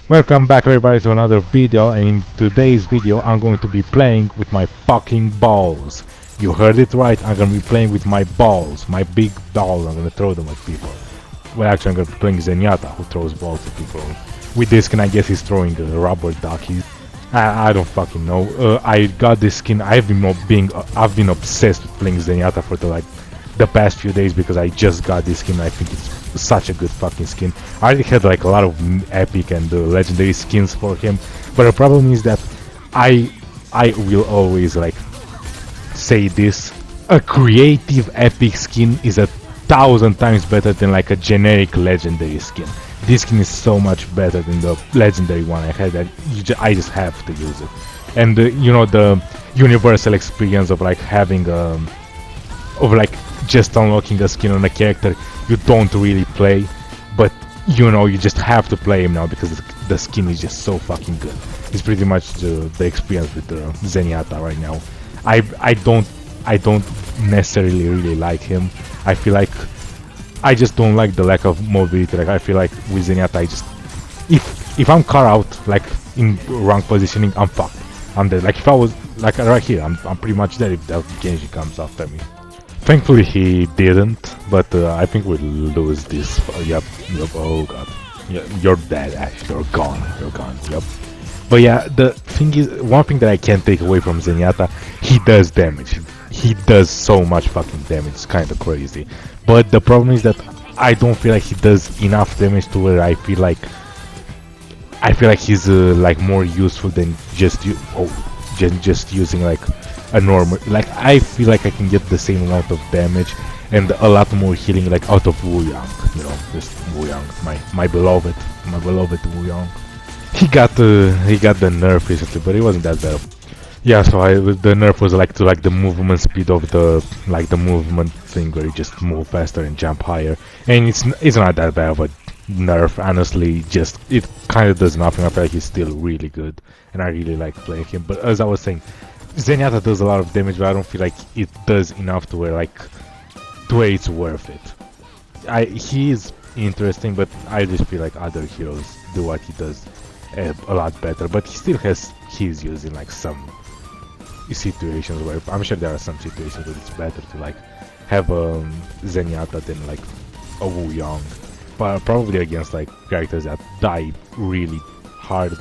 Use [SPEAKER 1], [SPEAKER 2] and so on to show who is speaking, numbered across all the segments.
[SPEAKER 1] Welcome back everybody to another video, and in today's video I'm going to be playing with my fucking balls. You heard it right, I'm gonna be playing with my balls, my big balls. I'm gonna throw them at people. Well, actually I'm gonna be playing Zenyatta, who throws balls at people. With this skin I guess he's throwing the rubber duckies. I don't fucking know. I got this skin. I've been obsessed with playing Zenyatta for the past few days because I just got this skin. I think it's such a good fucking skin. I already had like a lot of epic and legendary skins for him, but the problem is that I will always like say this: a creative epic skin is 1,000 times better than like a generic legendary skin. This skin is so much better than the legendary one I had that I just have to use it. And you know, the universal experience of like having of like just unlocking a skin on a character you don't really play, but you know you just have to play him now because the skin is just so fucking good. It's pretty much the experience with the Zenyatta right now. I don't necessarily really like him. I feel like I just don't like the lack of mobility. Like I feel like with Zenyatta I just if I'm car out like in rank positioning, I'm fucked. I'm dead. Like if I was like right here, I'm pretty much dead if that Genji comes after me. Thankfully he didn't, but I think we'll lose this. Yep, oh god. Yeah, you're dead, Ash. You're gone. You're gone. Yep. But yeah, the thing is, one thing that I can't take away from Zenyatta, he does damage. He does so much fucking damage. It's kind of crazy. But the problem is that I don't feel like he does enough damage to where I feel like he's like more useful than just using like a normal. Like I feel like I can get the same amount of damage and a lot more healing like out of Wu Yang. You know, just Wu Yang, my beloved Wu Yang. He got the nerf recently, but it wasn't that bad. Yeah, so the nerf was like to like the movement speed of the movement thing where you just move faster and jump higher, and it's not that bad of a nerf, honestly. Just it kind of does nothing. I feel like he's still really good, and I really like playing him. But as I was saying, Zenyatta does a lot of damage, but I don't feel like it does enough to where it's worth it. He is interesting, but I just feel like other heroes do what he does a lot better. But he still has his use in like some situations where I'm sure there are some situations where it's better to like have a Zenyatta than like a Wu Yang, but probably against like characters that die really hard.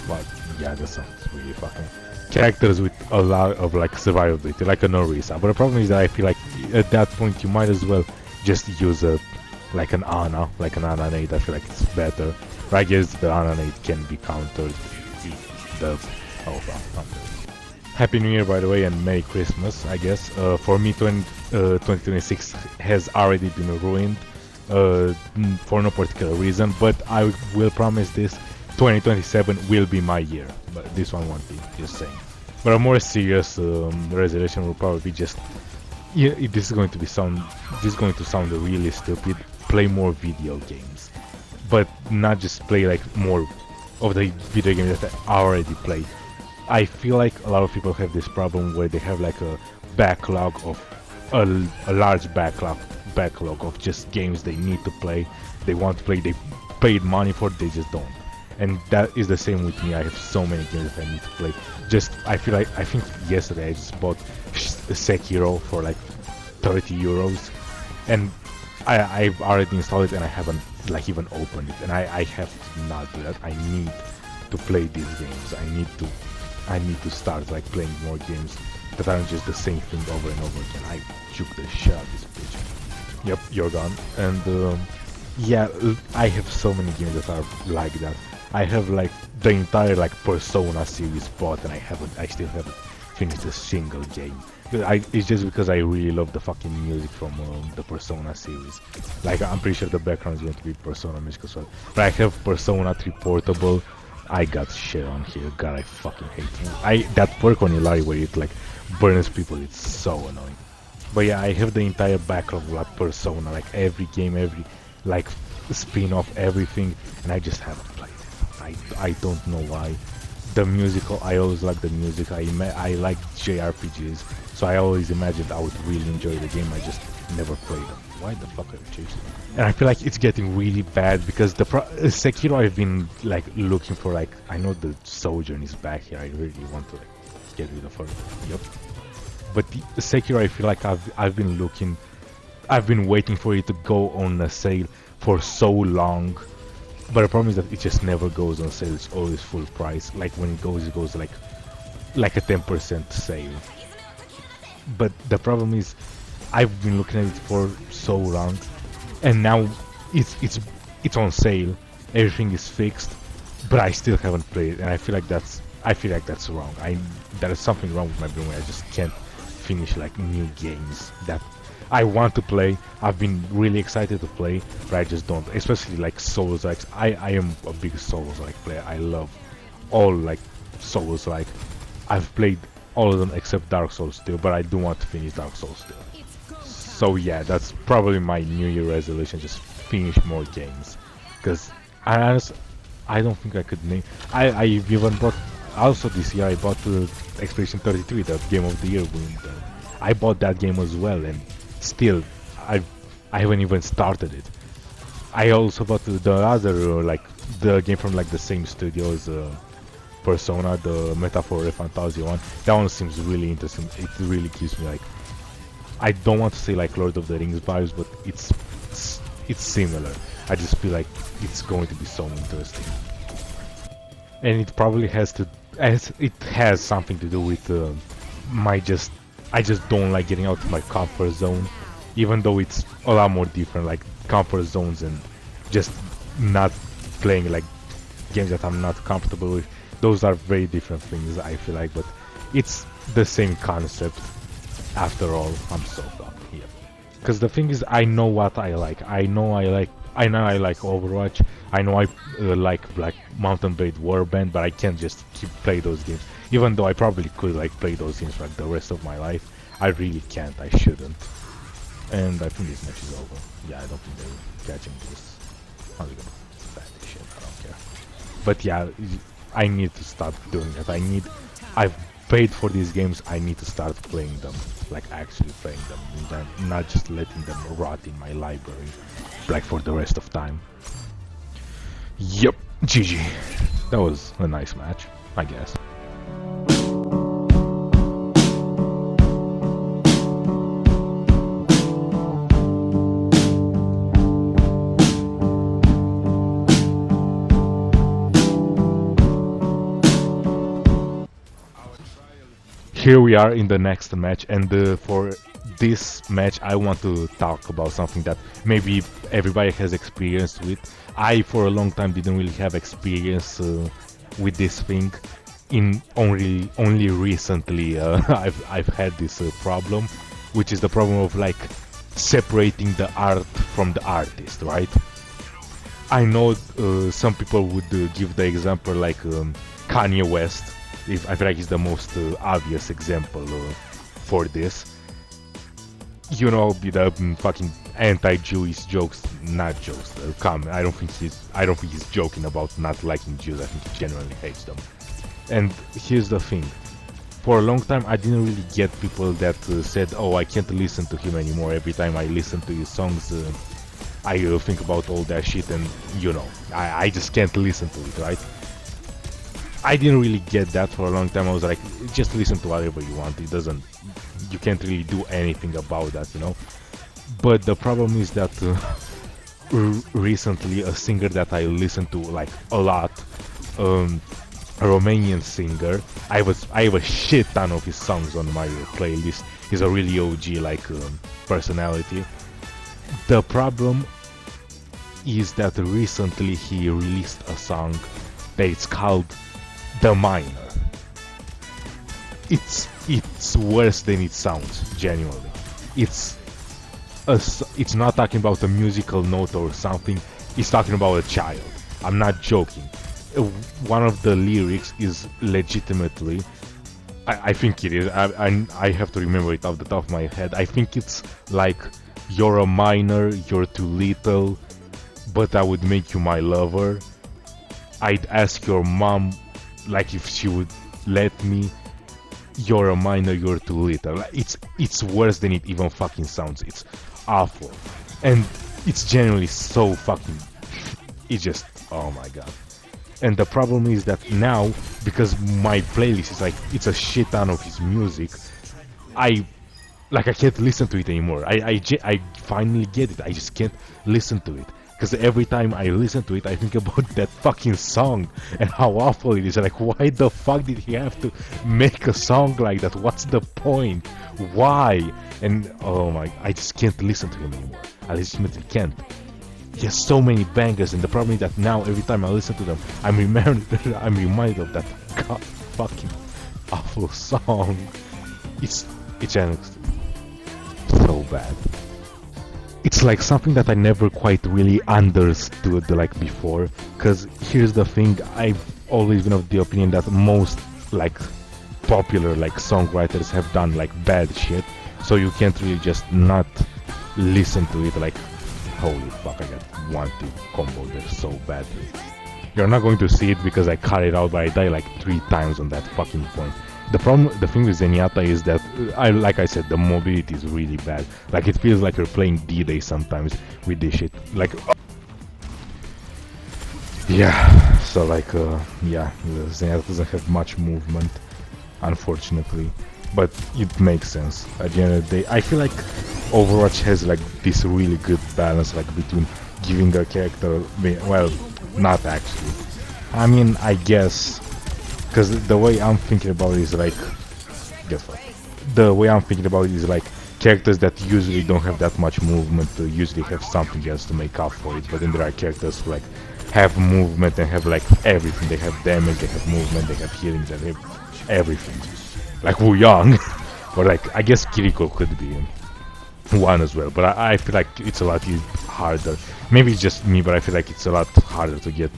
[SPEAKER 1] But yeah, that sounds really fucking characters with a lot of like survivability, like a Orisa. But the problem is that I feel like at that point you might as well just use like an Ana, like an Ana nade. I feel like it's better. But I guess the Ana nade can be countered if the Happy New Year, by the way, and Merry Christmas, I guess. For me, 2026 has already been ruined for no particular reason, but I will promise this, 2027 will be my year, but this one won't be, just saying. But a more serious resolution will probably be just, yeah, this is going to sound really stupid, play more video games. But not just play like more of the video games that I already played. I feel like a lot of people have this problem where they have like a backlog of a large backlog of just games they need to play, they want to play, they paid money for, they just don't. And that is the same with me. I have so many games that I need to play. I think yesterday I just bought Sekiro for like 30 euros, and I've already installed it and I haven't like even opened it, and I have to not do that. I need to play these games. I need to start like playing more games that aren't just the same thing over and over again. I juke the shit out of this bitch. Yep, you're gone. And yeah, I have so many games that are like that. I have like the entire like Persona series bought, and I still haven't finished a single game. It's just because I really love the fucking music from the Persona series. Like I'm pretty sure the background is going to be Persona music as well. But I have Persona 3 Portable. I got shit on here. God, I fucking hate it. That perk on Illari where it like burns people, it's so annoying. But yeah, I have the entire backlog of like Persona, like every game, every like spin-off, everything, and I just haven't played it. I don't know why. The musical, I always like the music. I like JRPGs, so I always imagined I would really enjoy the game. I just never played them. Why the fuck are you chasing me? And I feel like it's getting really bad because Sekiro I've been like looking for like I know the Sojourn is back here. I really want to like get rid of her. Yep. But the Sekiro I feel like I've been looking, I've been waiting for it to go on a sale for so long. But the problem is that it just never goes on sale. It's always full price. Like when it goes like a 10% sale. But the problem is, I've been looking at it for so long, and now it's on sale. Everything is fixed, but I still haven't played it, and I feel like that's wrong. There is something wrong with my brain. I just can't finish like new games that I want to play. I've been really excited to play, but I just don't. Especially like Souls-like. I am a big Souls-like player. I love all like Souls-like. I've played all of them except Dark Souls still, but I do want to finish Dark Souls still. So yeah, that's probably my New Year resolution, just finish more games. Because I don't think I could name... I even bought... Also this year I bought Expedition 33, the Game of the Year win. I bought that game as well, and still, I haven't even started it. I also bought the other, like, the game from like the same studio as Persona, the Metaphor Fantasia one. That one seems really interesting. It really gives me like, I don't want to say like Lord of the Rings vibes, but it's similar. I just feel like it's going to be so interesting, and it probably has something to do with I just don't like getting out of my comfort zone, even though it's a lot more different, like comfort zones and just not playing like games that I'm not comfortable with. Those are very different things, I feel like, but it's the same concept after all. I'm so dumb here. Because the thing is, I know what I like. I know I like Overwatch. I know I like Mountain Blade Warband, but I can't just keep play those games. Even though I probably could like play those games like the rest of my life, I really can't. I shouldn't. And I think this match is over. Yeah, I don't think they're catching this. I'm gonna bat this shit. I don't care. But yeah, I need to start doing it. I've paid for these games. I need to start playing them, like actually playing them, and not just letting them rot in my library, like for the rest of time. Yep, GG. That was a nice match, I guess. Here we are in the next match, and for this match I want to talk about something that maybe everybody has experience with. I for a long time didn't really have experience with this thing. Only recently I've had this problem, which is the problem of like separating the art from the artist, right? I know some people would give the example like Kanye West. I feel like he's the most obvious example for this. You know, the fucking anti-Jewish jokes, not jokes. Come, I don't think he's joking about not liking Jews. I think he genuinely hates them. And here's the thing: for a long time, I didn't really get people that said, "Oh, I can't listen to him anymore. Every time I listen to his songs, I think about all that shit, and you know, I just can't listen to it, right?" I didn't really get that for a long time. I was like, just listen to whatever you want. You can't really do anything about that, you know. But the problem is that recently a singer that I listened to like a lot, a Romanian singer. I have a shit ton of his songs on my playlist. He's a really OG like personality. The problem is that recently he released a song that it's called The Minor. It's worse than it sounds, genuinely. It's not talking about a musical note or something. It's talking about a child. I'm not joking. One of the lyrics is legitimately, I think it is, I have to remember it off the top of my head. I think it's like, "You're a minor, you're too little, but I would make you my lover. I'd ask your mom like if she would let me. You're a minor, you're too little." It's worse than it even fucking sounds. It's awful, and it's generally so fucking. It's just, oh my god. And the problem is that now, because my playlist is like, it's a shit ton of his music, I can't listen to it anymore. I finally get it. I just can't listen to it. Because every time I listen to it, I think about that fucking song and how awful it is. Like, why the fuck did he have to make a song like that? What's the point? Why? And oh my, I just can't listen to him anymore. I legitimately can't. He has so many bangers, and the problem is that now every time I listen to them, I'm reminded of that god fucking awful song. It's just so bad. It's like something that I never quite really understood like before. Cause here's the thing, I've always been of the opinion that most like popular like songwriters have done like bad shit, so you can't really just not listen to it. Like, holy fuck, I got one to combo there so badly. You're not going to see it because I cut it out, but I die like 3 times on that fucking point. The thing with Zenyatta is that, like I said, the mobility is really bad. Like, it feels like you're playing D-Day sometimes with this shit. Like, yeah, so like, yeah, Zenyatta doesn't have much movement, unfortunately. But it makes sense. At the end of the day, I feel like Overwatch has like this really good balance, like between giving a character, well, not actually. I mean, I guess, because the way I'm thinking about it is like, guess what? The way I'm thinking about it is like characters that usually don't have that much movement usually have something else to make up for it. But then there are characters who like have movement and have like everything. They have damage, they have movement, they have healing, they have everything. Like Wu Yang, or like I guess Kiriko could be one as well, but I feel like it's a lot harder. Maybe it's just me, but I feel like it's a lot harder to get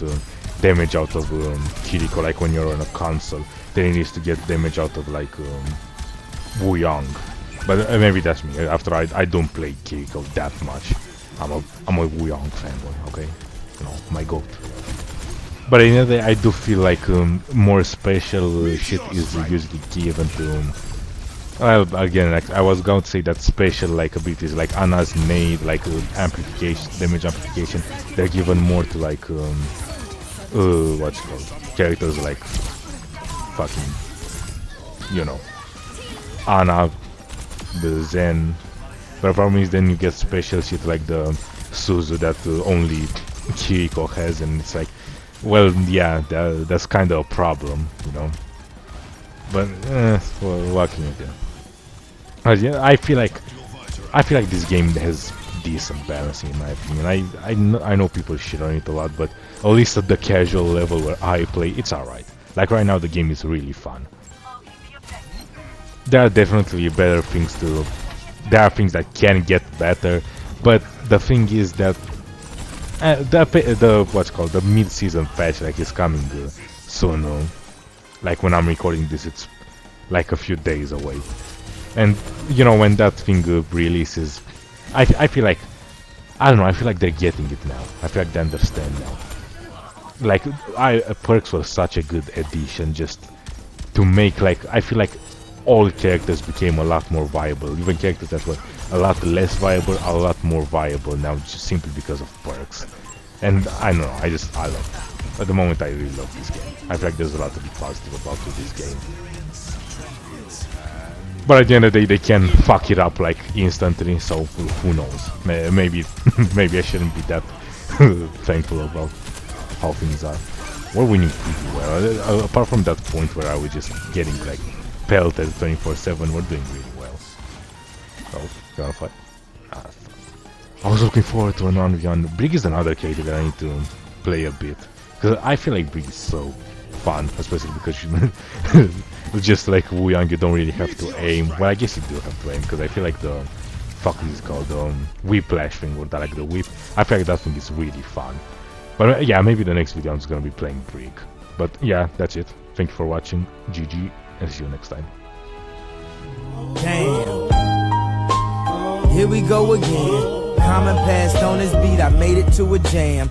[SPEAKER 1] damage out of Kiriko, like when you're on a console, than it is to get damage out of like Wu Yang. But maybe that's me. After I don't play Kiriko that much. I'm a Wu Yang fanboy, okay? You know, my goat. But in the end, I do feel like more special shit is usually given to. Well, again, like I was going to say that special like abilities, like Ana's nade, like amplification, damage amplification, they're given more to like what's it called, characters like fucking, you know, Ana, the Zen. But the problem is then you get special shit like the Suzu that only Kiriko has, and it's like. Well, yeah, that's kind of a problem, you know. But well, what can you do? Yeah, I feel like this game has decent balancing in my opinion. I know people shit on it a lot, but at least at the casual level where I play, it's alright. Like right now, the game is really fun. There are definitely better things to. There are things that can get better, but the thing is that. The what's called the mid-season patch like is coming soon. Like when I'm recording this, it's like a few days away, and you know when that thing releases, I feel like I don't know. I feel like they're getting it now. I feel like they understand now. Like perks was such a good addition, just to make like I feel like all characters became a lot more viable. Even characters that were a lot less viable are a lot more viable now, just simply because of perks. And I don't know, I love it. At the moment I really love this game. I feel like there's a lot to be positive about with this game. But at the end of the day they can fuck it up like instantly, so who knows. Maybe maybe I shouldn't be that thankful about how things are. We're winning pretty well. Apart from that point where I was just getting like pelted 24/7, we're doing really well. So, you wanna fight? I was looking forward to an 1v1. Brig is another character that I need to play a bit. Because I feel like Brig is so fun, especially because you just like Wu Yang, you don't really have to aim. Well, I guess you do have to aim, because I feel like the fuck is it called, the whiplash thing, or like the whip. I feel like that thing is really fun. But yeah, maybe the next video I'm just gonna be playing Brig. But yeah, that's it. Thank you for watching. GG, and see you next time.
[SPEAKER 2] Damn. Here we go again. Common passed on this beat, I made it to a jam.